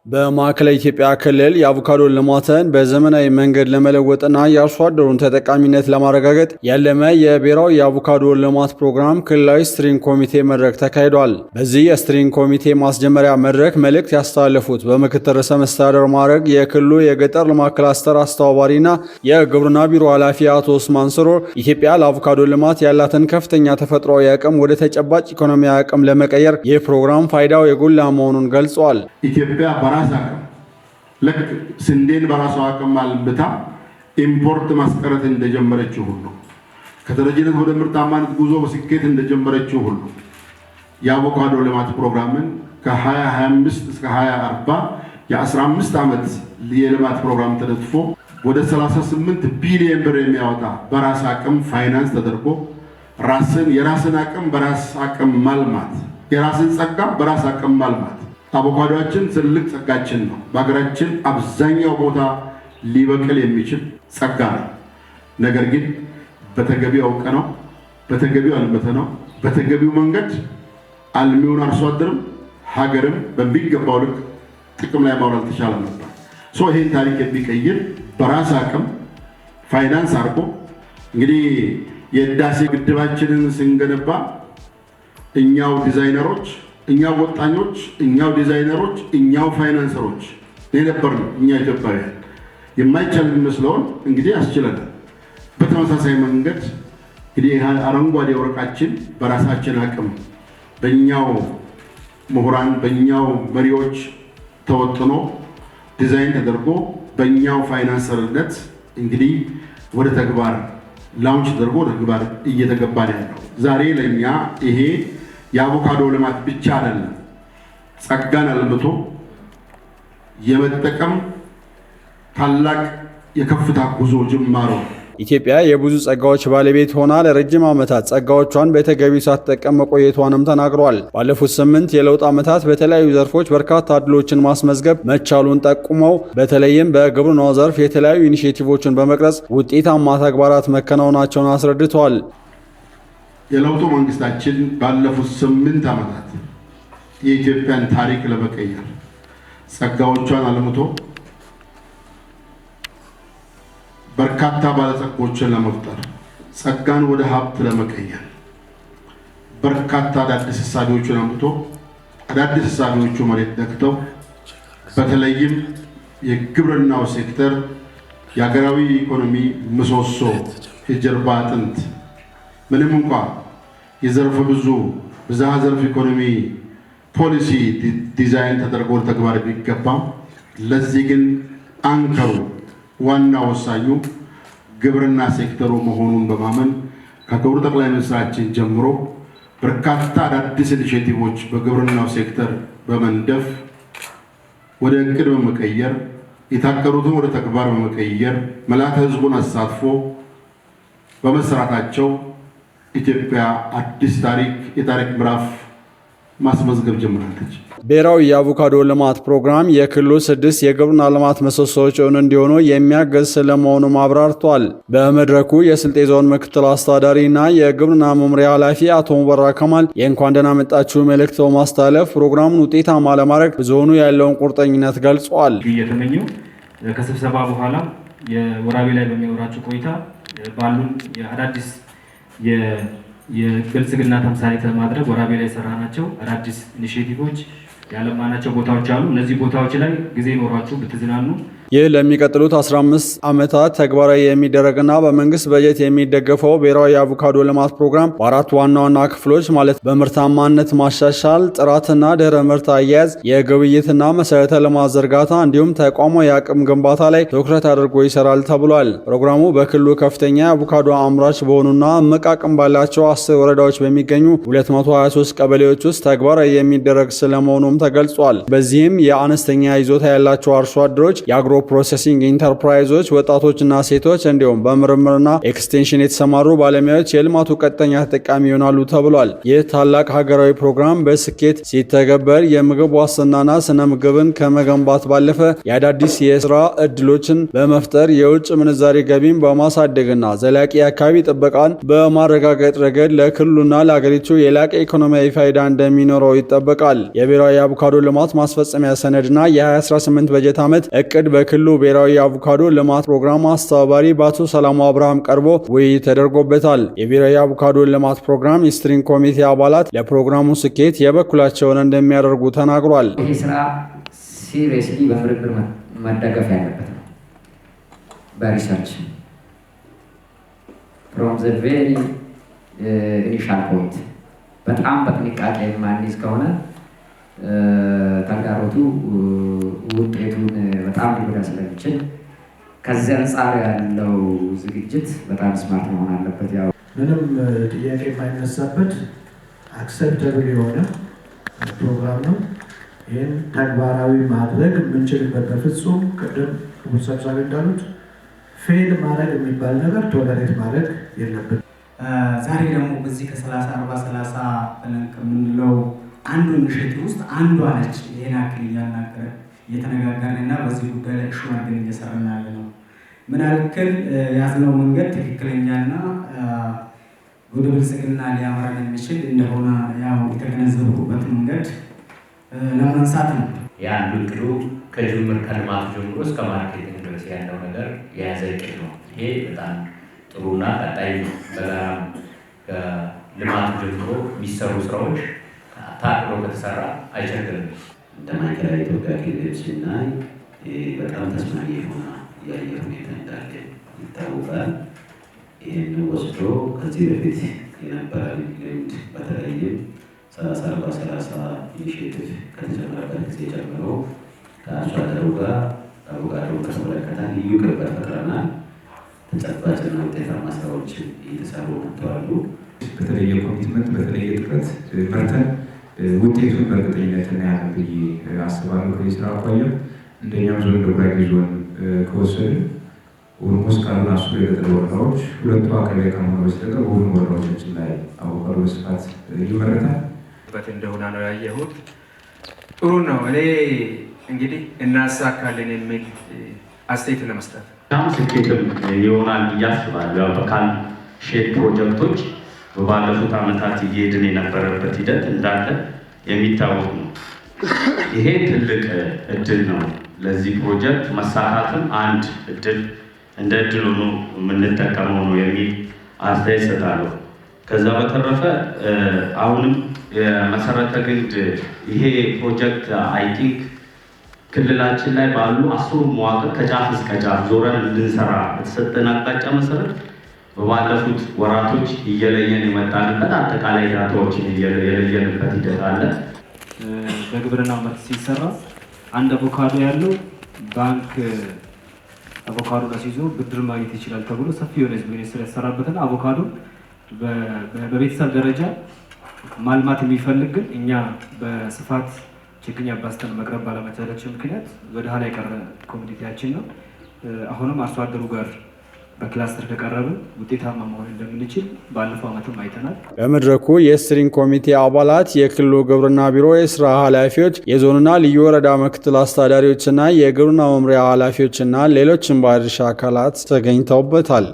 በማዕከላዊ ኢትዮጵያ ክልል የአቮካዶ ልማትን በዘመናዊ መንገድ ለመለወጥና የአርሶ አደሩን ተጠቃሚነት ለማረጋገጥ ያለመ የብሔራዊ የአቮካዶ ልማት ፕሮግራም ክልላዊ ስትሪንግ ኮሚቴ መድረክ ተካሂዷል። በዚህ የስትሪንግ ኮሚቴ ማስጀመሪያ መድረክ መልእክት ያስተላለፉት በምክትል ርዕሰ መስተዳድር ማዕረግ የክልሉ የገጠር ልማት ክላስተር አስተባባሪና የግብርና ቢሮ ኃላፊ አቶ ኡስማን ስሩር ኢትዮጵያ ለአቮካዶ ልማት ያላትን ከፍተኛ ተፈጥሯዊ አቅም ወደ ተጨባጭ ኢኮኖሚያዊ አቅም ለመቀየር ይህ ፕሮግራም ፋይዳው የጎላ መሆኑን ገልጸዋል። በራስ አቅም ልክ ስንዴን በራሷ አቅም አልምታ ኢምፖርት ማስቀረት እንደጀመረችው ሁሉ ከተረጂነት ወደ ምርታማነት ጉዞ በስኬት እንደጀመረችው ሁሉ የአቮካዶ ልማት ፕሮግራምን ከ2025 እስከ 2040 የ15 ዓመት የልማት ፕሮግራም ተደግፎ ወደ 38 ቢሊዮን ብር የሚያወጣ በራስ አቅም ፋይናንስ ተደርጎ የራስን አቅም በራስ አቅም ማልማት የራስን ጸጋ በራስ አቅም ማልማት አቮካዶአችን ትልቅ ጸጋችን ነው። በሀገራችን አብዛኛው ቦታ ሊበቅል የሚችል ጸጋ ነው። ነገር ግን በተገቢው አውቀነው በተገቢው አልመተነው በተገቢው መንገድ አልሚውን አርሶ አደርም ሀገርም በሚገባው ልክ ጥቅም ላይ ማውራት ተቻለ ነበር። ይሄን ታሪክ የሚቀይር በራስ አቅም ፋይናንስ አድርጎ እንግዲህ የህዳሴ ግድባችንን ስንገነባ እኛው ዲዛይነሮች እኛው ወጣኞች እኛው ዲዛይነሮች እኛው ፋይናንሰሮች የነበርነው እኛ ኢትዮጵያውያን የማይቻል የሚመስለውን እንግዲህ አስችለናል። በተመሳሳይ መንገድ እንግዲህ አረንጓዴ ወርቃችን በራሳችን አቅም በእኛው ምሁራን በእኛው መሪዎች ተወጥኖ ዲዛይን ተደርጎ በእኛው ፋይናንሰርነት እንግዲህ ወደ ተግባር ላውንች ተደርጎ ወደ ተግባር እየተገባ ነው ያለው። ዛሬ ለኛ ይሄ የአቮካዶ ልማት ብቻ አይደለም፣ ጸጋን አልምቶ የመጠቀም ታላቅ የከፍታ ጉዞ ጅማሮ። ኢትዮጵያ የብዙ ጸጋዎች ባለቤት ሆና ለረጅም ዓመታት ጸጋዎቿን በተገቢው ሳትጠቀም መቆየቷንም ተናግሯል። ባለፉት 8 የለውጥ ዓመታት በተለያዩ ዘርፎች በርካታ ዕድሎችን ማስመዝገብ መቻሉን ጠቁመው በተለይም በግብርናው ዘርፍ የተለያዩ ኢኒሼቲቮችን በመቅረጽ ውጤታማ ተግባራት መከናወናቸውን አስረድተዋል። የለውጡ መንግስታችን ባለፉት 8 ዓመታት የኢትዮጵያን ታሪክ ለመቀየር ጸጋዎቿን አልምቶ በርካታ ባለጸጎችን ለመፍጠር ጸጋን ወደ ሀብት ለመቀየር በርካታ አዳዲስ እሳቤዎችን አምጥቶ አዳዲስ እሳቤዎቹ መሬት ነክተው በተለይም የግብርናው ሴክተር የሀገራዊ ኢኮኖሚ ምሰሶ የጀርባ አጥንት ምንም እንኳን የዘርፍ ብዙ ብዝሃ ዘርፍ ኢኮኖሚ ፖሊሲ ዲዛይን ተደርጎ ተግባር ቢገባም ለዚህ ግን አንከሩ ዋና ወሳኙ ግብርና ሴክተሩ መሆኑን በማመን ከክቡር ጠቅላይ ሚኒስትራችን ጀምሮ በርካታ አዳዲስ ኢኒሼቲቮች በግብርናው ሴክተር በመንደፍ ወደ እቅድ በመቀየር የታቀዱትን ወደ ተግባር በመቀየር መላተ ህዝቡን አሳትፎ በመሰራታቸው ኢትዮጵያ አዲስ የታሪክ ምዕራፍ ማስመዝገብ ጀምራለች። ብሔራዊ የአቮካዶ ልማት ፕሮግራም የክልሉ 6 የግብርና ልማት ምሰሶዎች እንዲሆኑ የሚያግዝ ስለመሆኑም አብራርቷል። በመድረኩ የስልጤ ዞን ምክትል አስተዳዳሪና የግብርና መምሪያ ኃላፊ አቶ ሙበራ ከማል የእንኳን ደህና መጣችሁ መልእክት በማስተላለፍ ፕሮግራሙን ውጤታማ ለማድረግ ዞኑ ያለውን ቁርጠኝነት ገልጿል። እየተመኙ ከስብሰባ በኋላ የወራቤ ላይ በሚኖራቸው ቆይታ ባሉን አዳዲስ የብልጽግና ተምሳሌት ለማድረግ ወራቤ ላይ የሰራናቸው አዳዲስ ኢኒሼቲቮች ያለማናቸው ቦታዎች አሉ። እነዚህ ቦታዎች ላይ ጊዜ ኖሯችሁ ብትዝናኑ ይህ ለሚቀጥሉት 15 ዓመታት ተግባራዊ የሚደረግና በመንግስት በጀት የሚደገፈው ብሔራዊ የአቮካዶ ልማት ፕሮግራም በአራት ዋና ዋና ክፍሎች ማለት በምርታማነት ማሻሻል፣ ጥራትና ድህረ ምርት አያያዝ፣ የግብይትና መሰረተ ልማት ዝርጋታ እንዲሁም ተቋማዊ የአቅም ግንባታ ላይ ትኩረት አድርጎ ይሰራል ተብሏል። ፕሮግራሙ በክልሉ ከፍተኛ የአቮካዶ አምራች በሆኑና እምቅ አቅም ባላቸው 10 ወረዳዎች በሚገኙ 223 ቀበሌዎች ውስጥ ተግባራዊ የሚደረግ ስለመሆኑም ተገልጿል። በዚህም የአነስተኛ ይዞታ ያላቸው አርሶ አደሮች የአግሮ ፕሮሰሲንግ ኢንተርፕራይዞች፣ ወጣቶችና ሴቶች እንዲሁም በምርምርና ኤክስቴንሽን የተሰማሩ ባለሙያዎች የልማቱ ቀጥተኛ ተጠቃሚ ይሆናሉ ተብሏል። ይህ ታላቅ ሀገራዊ ፕሮግራም በስኬት ሲተገበር የምግብ ዋስትናና ስነ ምግብን ከመገንባት ባለፈ የአዳዲስ የስራ እድሎችን በመፍጠር የውጭ ምንዛሬ ገቢን በማሳደግና ዘላቂ የአካባቢ ጥበቃን በማረጋገጥ ረገድ ለክልሉና ለሀገሪቱ የላቀ ኢኮኖሚያዊ ፋይዳ እንደሚኖረው ይጠበቃል። የብሔራዊ የአቮካዶ ልማት ማስፈጸሚያ ሰነድና የ2018 በጀት ዓመት እቅድ በክልሉ ብሔራዊ የአቮካዶ ልማት ፕሮግራም አስተባባሪ በአቶ ሰላሙ አብርሃም ቀርቦ ውይይት ተደርጎበታል። የብሔራዊ የአቮካዶ ልማት ፕሮግራም የስትሪንግ ኮሚቴ አባላት ለፕሮግራሙ ስኬት የበኩላቸውን እንደሚያደርጉ ተናግሯል። ይህ ስራ ሲሪየስሊ በምርምር መደገፍ ያለበት ነው። በሪሰርች ፍሮም ዘ ቬሪ ኢኒሻል ፖይንት በጣም በጥንቃቄ የማንይዝ ከሆነ ተግዳሮቱ ውጤቱን በጣም ሊጎዳ ስለሚችል ከዚህ አንጻር ያለው ዝግጅት በጣም ስማርት መሆን አለበት። ያው ምንም ጥያቄ የማይነሳበት አክሰፕተብል የሆነ ፕሮግራም ነው። ይህን ተግባራዊ ማድረግ የምንችልበት በፍጹም ቅድም ክቡር ሰብሳቢ እንዳሉት ፌል ማድረግ የሚባል ነገር ቶለሬት ማድረግ የለብን። ዛሬ ደግሞ በዚህ ከ30-40-30 ብለን ከምንለው አንዱ ኢኒሼቲቭ ውስጥ አንዷ ነች። ይሄን አክል እያናገረ እየተነጋገርን እና በዚህ ጉዳይ ላይ እሹ አድርገን እየሰራን ያለ ነው። ምን ያክል ያዝነው መንገድ ትክክለኛና ወደ ብልጽግና ሊያመራን የሚችል እንደሆነ ያው የተገነዘብኩበት መንገድ ለማንሳት ነው። የአንዱ እቅዱ ከጅምር ከልማቱ ጀምሮ እስከ ማርኬቲንግ ድረስ ያለው ነገር የያዘ እቅድ ነው። ይሄ በጣም ጥሩና ቀጣይ በጋራም ከልማቱ ጀምሮ የሚሰሩ ስራዎች ታቅዶ ከተሰራ አይቸግርም። እንደ ማዕከላዊ ኢትዮጵያ ክልል ስናይ በጣም ተስማሚ የሆነ የአየር ሁኔታ እንዳለ ይታወቃል። ይህን ወስዶ ከዚህ በፊት የነበረ ልምድ በተለይም 30-40-30 ኢኒሼቲቭ ከተጀመረበት ጊዜ ጀምሮ ከአርሶ አደሩ ጋር አቮካዶ ከተመለከተ ልዩ ቅርበት ፈጥረናል። ተጨባጭና ውጤታማ ስራዎችን እየተሰሩ መጥተዋል። በተለየ ኮሚትመንት በተለየ ጥረት መርተን ውጤቱን በእርግጠኝነት እናያለን ብዬ አስባለሁ። ከዚህ ስራ አኳያ እንደኛም ዞን ጉራጌ ዞን ከወሰድን ኦልሞስት ካሉን 10 የገጠር ወረዳዎች ሁለቱ አካባቢ ከመሆኑ በስተቀር ሁሉም ወረዳዎቻችን ላይ አቮካዶ በስፋት ይመረታል እንደሆነ ነው ያየሁት። ጥሩ ነው። እኔ እንግዲህ እናሳካለን የሚል አስተያየት ለመስጠት ስኬትም ይሆናል ብዬ አስባለሁ። ያው በካል ሼድ ፕሮጀክቶች በባለፉት ዓመታት እየሄድን የነበረበት ሂደት እንዳለ የሚታወቅ ነው። ይሄ ትልቅ እድል ነው። ለዚህ ፕሮጀክት መሳካትም አንድ እድል እንደ እድል ሆኖ የምንጠቀመው ነው የሚል አስተያየት ሰጣለሁ። ከዛ በተረፈ አሁንም የመሰረተ ግንድ ይሄ ፕሮጀክት አይ ቲንክ ክልላችን ላይ ባሉ 10 መዋቅር ከጫፍ እስከ ጫፍ ዞረን እንድንሰራ በተሰጠን አቅጣጫ መሰረት በባለፉት ወራቶች እየለየን የመጣንበት አጠቃላይ ዳታዎችን የለየንበት ሂደት አለ። በግብርና ምርት ሲሰራ አንድ አቮካዶ ያለው ባንክ አቮካዶ ለሲዞ ብድር ማግኘት ይችላል ተብሎ ሰፊ የሆነ ህዝብ ሚኒስትር ያሰራበትና አቮካዶ በቤተሰብ ደረጃ ማልማት የሚፈልግ ግን እኛ በስፋት ችግኝ አባስተን መቅረብ ባለመቻላችን ምክንያት ወደ ኋላ የቀረ ኮሚኒቲያችን ነው። አሁንም አርሶ አደሩ ጋር በክላስተር ከቀረብን ውጤታማ መሆን እንደምንችል ባለፈው ዓመትም አይተናል። በመድረኩ የስትሪንግ ኮሚቴ አባላት፣ የክልሉ ግብርና ቢሮ የስራ ኃላፊዎች፣ የዞንና ልዩ ወረዳ ምክትል አስተዳዳሪዎችና የግብርና መምሪያ ኃላፊዎችና ሌሎችም ባለድርሻ አካላት ተገኝተውበታል።